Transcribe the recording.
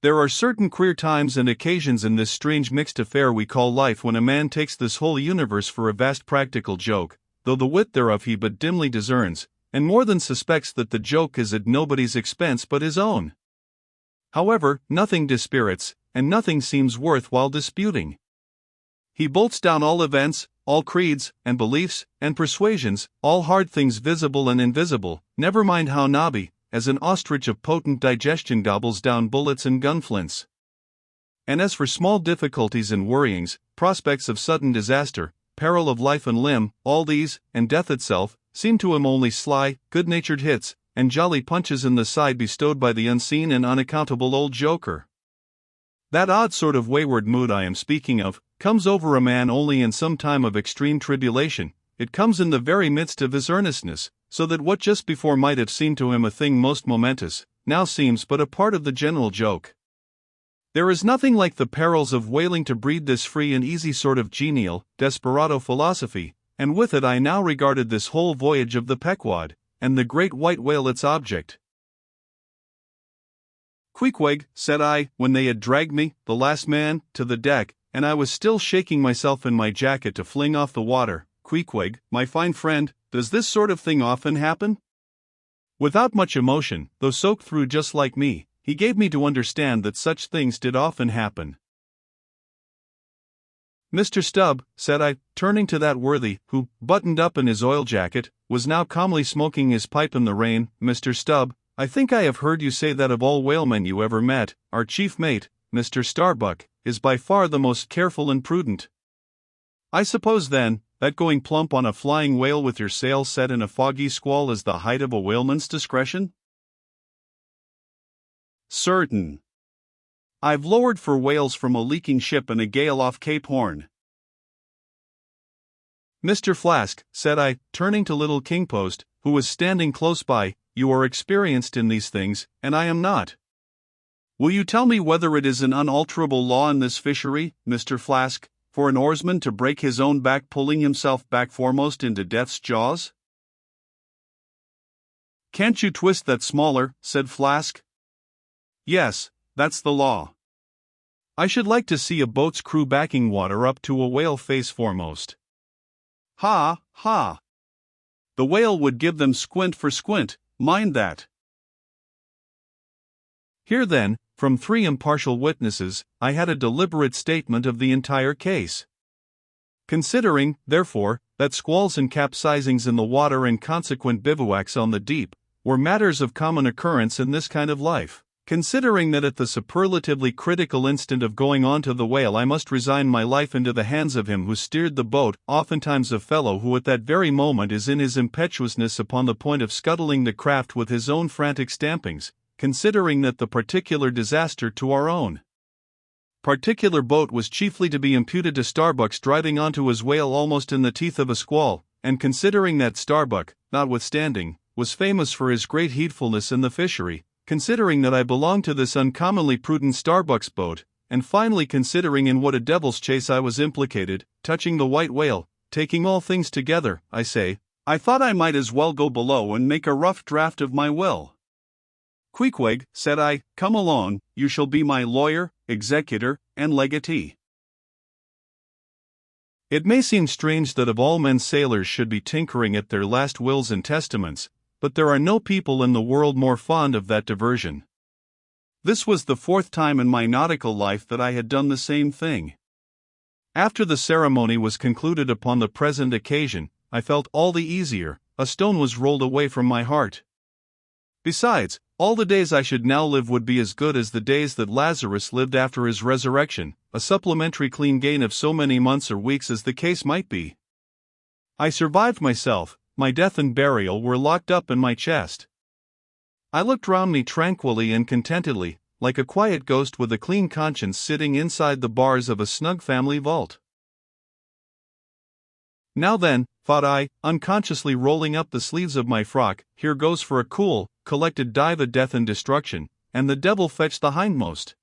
There are certain queer times and occasions in this strange mixed affair we call life when a man takes this whole universe for a vast practical joke, though the wit thereof he but dimly discerns, and more than suspects that the joke is at nobody's expense but his own. However, nothing dispirits, and nothing seems worth while disputing. He bolts down all events, all creeds, and beliefs, and persuasions, all hard things visible and invisible, never mind how knobby, as an ostrich of potent digestion gobbles down bullets and gunflints. And as for small difficulties and worryings, prospects of sudden disaster, peril of life and limb, all these, and death itself, seem to him only sly, good-natured hits, and jolly punches in the side bestowed by the unseen and unaccountable old joker. That odd sort of wayward mood I am speaking of, comes over a man only in some time of extreme tribulation. It comes in the very midst of his earnestness, so that what just before might have seemed to him a thing most momentous, now seems but a part of the general joke. There is nothing like the perils of whaling to breed this free and easy sort of genial, desperado philosophy, and with it I now regarded this whole voyage of the Pequod, and the great white whale its object. "Queequeg," said I, when they had dragged me, the last man, to the deck, and I was still shaking myself in my jacket to fling off the water, "Queequeg, my fine friend, does this sort of thing often happen?" Without much emotion, though soaked through just like me, he gave me to understand that such things did often happen. "Mr. Stubb," said I, turning to that worthy, who, buttoned up in his oil jacket, was now calmly smoking his pipe in the rain, "Mr. Stubb, I think I have heard you say that of all whalemen you ever met, our chief mate, Mr. Starbuck, is by far the most careful and prudent. I suppose, then, that going plump on a flying whale with your sails set in a foggy squall is the height of a whaleman's discretion?" "Certain. I've lowered for whales from a leaking ship in a gale off Cape Horn." "Mr. Flask," said I, turning to little Kingpost, who was standing close by, "you are experienced in these things, and I am not. Will you tell me whether it is an unalterable law in this fishery, Mr. Flask, for an oarsman to break his own back pulling himself back foremost into death's jaws?" "Can't you twist that smaller?" said Flask. "Yes, that's the law. I should like to see a boat's crew backing water up to a whale face foremost. Ha, ha! The whale would give them squint for squint, mind that." Here then, from three impartial witnesses, I had a deliberate statement of the entire case. Considering, therefore, that squalls and capsizings in the water and consequent bivouacs on the deep were matters of common occurrence in this kind of life, considering that at the superlatively critical instant of going on to the whale I must resign my life into the hands of him who steered the boat, oftentimes a fellow who at that very moment is in his impetuousness upon the point of scuttling the craft with his own frantic stampings, considering that the particular disaster to our own particular boat was chiefly to be imputed to Starbuck's driving onto his whale almost in the teeth of a squall, and considering that Starbuck, notwithstanding, was famous for his great heedfulness in the fishery, considering that I belonged to this uncommonly prudent Starbuck's boat, and finally considering in what a devil's chase I was implicated, touching the white whale, taking all things together, I say, I thought I might as well go below and make a rough draft of my will. "Queequeg," said I, "come along, you shall be my lawyer, executor, and legatee." It may seem strange that of all men sailors should be tinkering at their last wills and testaments, but there are no people in the world more fond of that diversion. This was the fourth time in my nautical life that I had done the same thing. After the ceremony was concluded upon the present occasion, I felt all the easier, a stone was rolled away from my heart. Besides, all the days I should now live would be as good as the days that Lazarus lived after his resurrection, a supplementary clean gain of so many months or weeks as the case might be. I survived myself, my death and burial were locked up in my chest. I looked round me tranquilly and contentedly, like a quiet ghost with a clean conscience sitting inside the bars of a snug family vault. Now then, thought I, unconsciously rolling up the sleeves of my frock, here goes for a cool, collected dive at death and destruction, and the devil fetch the hindmost.